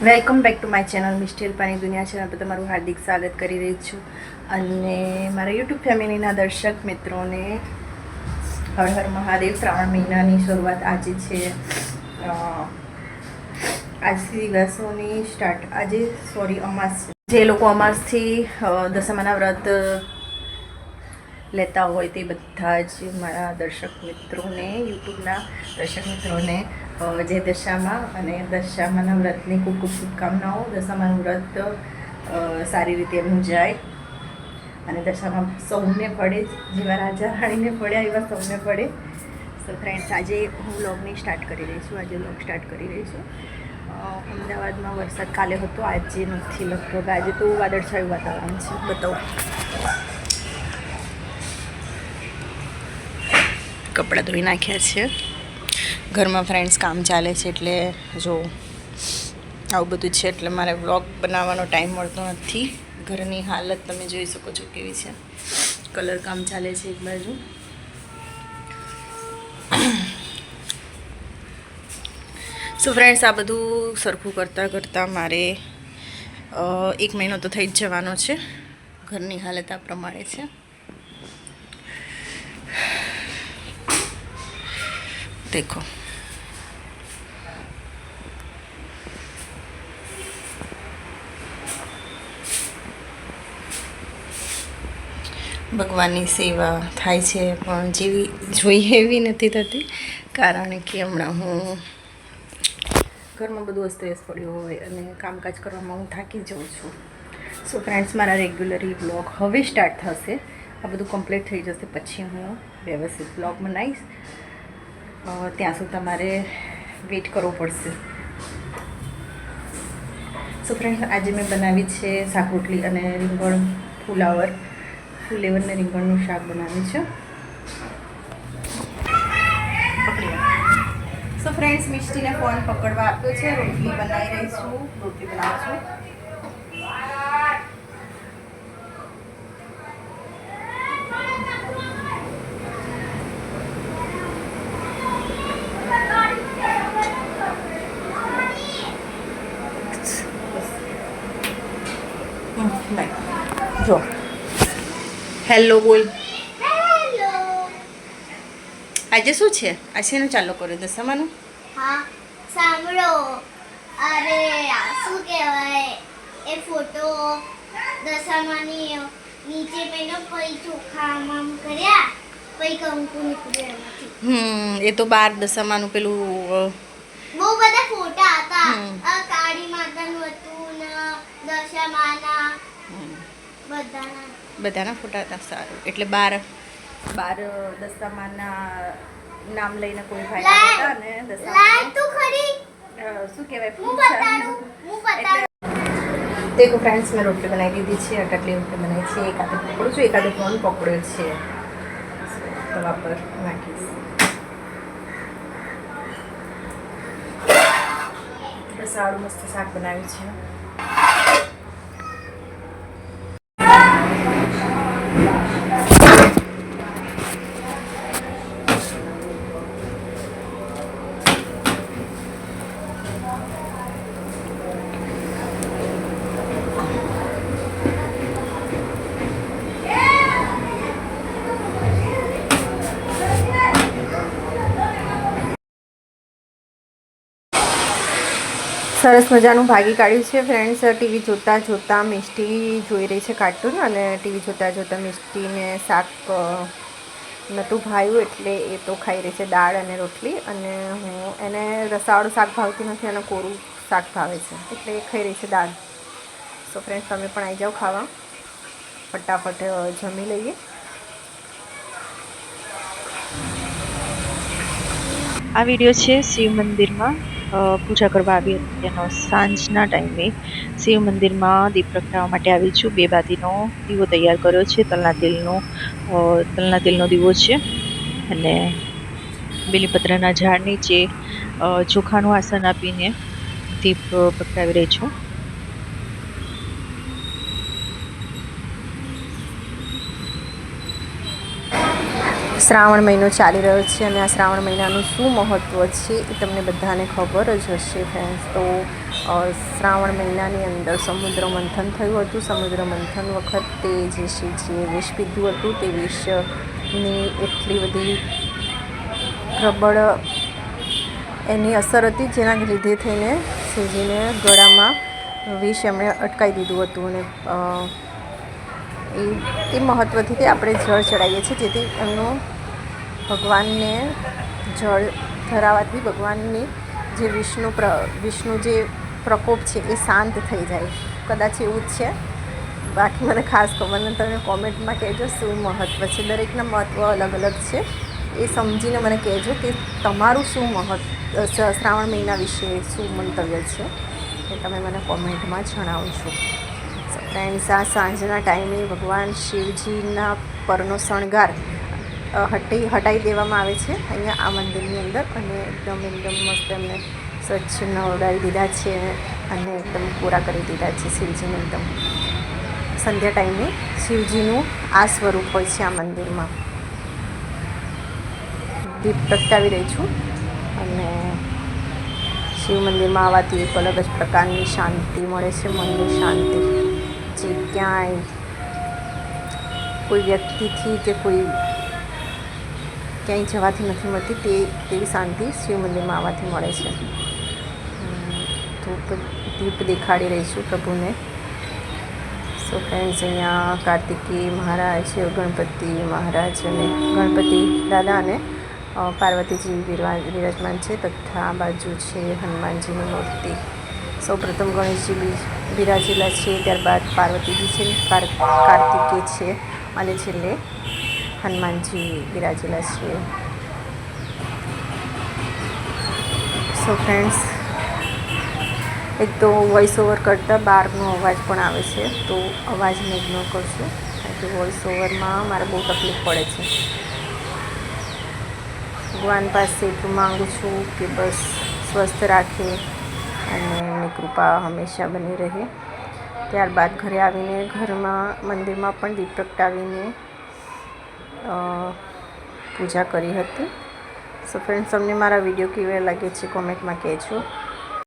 Welcome back to my channel મિસ્ટી હેલ્પાની દુનિયા ચેનલ પર તમારું હાર્દિક સ્વાગત કરી રહી છું. અને મારા યુટ્યુબ ફેમિલીના દર્શક મિત્રોને હર હર મહાદેવ. શ્રાવણ મહિનાની શરૂઆત આજે છે. આજથી દિવસોની સ્ટાર્ટ અમાસ છે. જે લોકો અમાસથી દસમાના વ્રત લેતા હોય તે બધા જ મારા દર્શક મિત્રોને, યુટ્યુબના દર્શક મિત્રોને જે દશામાં અને દશામાના વ્રતની ખૂબ ખૂબ શુભકામનાઓ. દશામાનું વ્રત સારી રીતે એમનું જાય અને દશામાં સૌને પડે, જેવા રાજા રાણીને પડ્યા એવા સૌને પડે. સો ફ્રેન્ડ્સ, આજે હું વ્લોગની સ્ટાર્ટ કરી રહી છું. અમદાવાદમાં વરસાદ કાલે હતો, આજે નથી લગભગ. આજે તો વાદળછાયું વાતાવરણ છે. બતાવો, કપડાં ધોઈ નાખ્યા છે. ઘરમાં ફ્રેન્ડ્સ કામ ચાલે છે, એટલે જો આવું બધું છે, એટલે મારે વ્લોગ બનાવવાનો ટાઈમ મળતો નથી. ઘરની હાલત તમે જોઈ શકો છો કેવી છે. કલર કામ ચાલે છે એક બાજુ. સો ફ્રેન્ડ્સ, આ બધું સરખું કરતાં મારે 1 મહિનો તો થઈ જ જવાનો છે. ઘરની હાલત આ પ્રમાણે છે. દેખો, ભગવાનની સેવા થાય છે, પણ જેવી જોઈએ એવી નથી થતી, કારણ કે હમણાં હું ઘરમાં બધું અસ્તવ્યસ્ત પડ્યું હોય અને કામકાજ કરવામાં હું થાકી જાઉં છું. સો ફ્રેન્ડ્સ, મારા રેગ્યુલરી બ્લોગ હવે સ્ટાર્ટ થશે. આ બધું કમ્પ્લીટ થઈ જશે પછી હું વ્યવસ્થિત બ્લોગ બનાવીશ. ત્યાં સુધી તમારે વેઇટ કરવો પડશે. સો ફ્રેન્ડ્સ, આજે મેં બનાવી છે શાક રોટલી અને રીંગણ ફુલાવર ને રીંગણનું શાક બનાવ્યું છે. સો ફ્રેન્ડ્સ, મિષ્ટીને ફોન પકડવા આપ્યો છે. રોટલી બનાવી રહી છું. જો હેલો બોલ. આજે શું છે? આજે શેનું ચાલુ કર્યું દશામાનું? હા, સાંભળો. અરે શું કહેવાય, એ ફોટો દશામાની નીચે પેલો પછી ચોખા આમ કર્યા, પછી કંકુ નીકળ્યું એમાંથી. એ તો 12 દશામાનું પેલું બહુ બધા ફોટા હતા. કાળી માતાનું હતું ને દશામાના બધાના ફોટા હતા. સારું, એટલે 12 દશામાના નામ લઈને કોઈ ભાઈ હતા ને દશામાં તું ખરી શું કહેવાય, હું બતાડું. દેખો ફ્રેન્ડ્સ, મેં રોટલી બનાવી દીધી છે. આટલી રોટલી બનાવી છે. એકાદું પકડું છું, એકાદું ફોન પકડ્યો છે. તવા પર નાખીશ. સારું મસ્ત શાક બનાવ્યું છે. સરસ મજાનું ભાગી કાઢ્યું છે ફ્રેન્ડ્સ. ટીવી જોતાં મિષ્ટી જોઈ રહી છે કાર્ટૂન, અને ટીવી જોતાં મિષ્ટીને શાક નહોતું ભાવ્યું, એટલે એ તો ખાઈ રહી છે દાળ અને રોટલી. અને હું એને રસાવાળું શાક ભાવતું નથી, અને કોરું શાક ભાવે છે, એટલે એ ખાઈ રહી છે દાળ. સો ફ્રેન્ડ્સ, તમે પણ આવી જાઓ ખાવા. ફટાફટ જમી લઈએ. આ વિડીયો છે શિવ મંદિરમાં પૂજા કરવા આવી હતી તેનો. સાંજના ટાઈમે શિવ મંદિરમાં દીપ પ્રગટાવવા માટે આવી છું. 2 બાતીનો દીવો તૈયાર કર્યો છે. તલના તેલનો દીવો છે, અને બેલીપત્રના ઝાડ નીચે ચોખાનું આસન આપીને દીપ પ્રગટાવી રહી છું. શ્રાવણ મહિનો ચાલી રહ્યો છે, અને આ શ્રાવણ મહિનાનું શું મહત્ત્વ છે એ તમને બધાને ખબર જ હશે ફ્રેન્ડ્સ. તો શ્રાવણ મહિનાની અંદર સમુદ્ર મંથન થયું હતું. સમુદ્ર મંથન વખતે જે શિવજીએ વિષ પીધું હતું તે વિષની એટલી બધી પ્રબળ એની અસર હતી, જેના લીધે થઈને શિવજીને ગળામાં વિષ એમણે અટકાવી દીધું હતું. અને એ મહત્ત્વથી તે આપણે જળ ચડાવીએ છીએ, જેથી એમનું ભગવાનને જળ ધરાવવાથી ભગવાનની જે વિષ્ણુ જે પ્રકોપ છે એ શાંત થઈ જાય. કદાચ એવું જ છે, બાકી મને ખાસ ખબર નથી. તમે કોમેન્ટમાં કહેજો શું મહત્ત્વ છે. દરેકના મહત્ત્વ અલગ અલગ છે, એ સમજીને મને કહેજો કે તમારું શું શ્રાવણ મહિના વિશે શું મંતવ્ય છે, એ તમે મને કોમેન્ટમાં જણાવજો. ફ્રેન્ડ્સ, આ સાંજના ટાઈમે ભગવાન શિવજીના પરનો શણગાર હટાવી દેવામાં આવે છે અહીંયા આ મંદિરની અંદર. અને એકદમ મસ્ત એમને સ્વચ્છ નવડાવી દીધા છે અને એકદમ પૂરા કરી દીધા છે શિવજીને. એકદમ સંધ્યા ટાઈમે શિવજીનું આ સ્વરૂપ હોય છે આ મંદિરમાં. દીપ પ્રગટાવી રહી છું. અને શિવ મંદિરમાં આવવાથી એક અલગ જ પ્રકારની શાંતિ મળે છે, મનની શાંતિ, જે ક્યાંય કોઈ વ્યક્તિથી કે કોઈ ક્યાંય જવાથી નથી મળતી, તેવી શાંતિ શિવ મંદિરમાં આવવાથી મળે છે. દીપ દેખાડી રહી છું પ્રભુને. સો ફ્રેન્ડ્સ, અહીંયા કાર્તિકેય મહારાજ, ગણપતિ મહારાજ અને ગણપતિ દાદા અને પાર્વતીજી વિરાજમાન છે, તથા આ બાજુ છે હનુમાનજીની મૂર્તિ. સૌપ્રથમ ગણેશજી બિરાજેલા છે, ત્યારબાદ પાર્વતીજી છે, કાર્તિકેય છે અને છેલ્લે હનુમાનજી બિરાજેલા છે. સો ફ્રેન્ડ્સ, એક તો વોઇસ ઓવર કરતાં બહારનો અવાજ પણ આવે છે, તો અવાજને ઇગ્નોર કરશો, કારણ કે વોઇસ ઓવરમાં મારે બહુ તકલીફ પડે છે. ભગવાન પાસે એટલું માગું છું કે બસ સ્વસ્થ રાખે અને એમની કૃપા હંમેશા બની રહે. ત્યારબાદ ઘરે આવીને મંદિરમાં પણ દીપ પ્રગટાવીને પૂજા કરી હતી. સો ફ્રેન્ડ્સ, તમને મારા વિડીયો કેવા લાગે છે કોમેન્ટમાં કહેજો.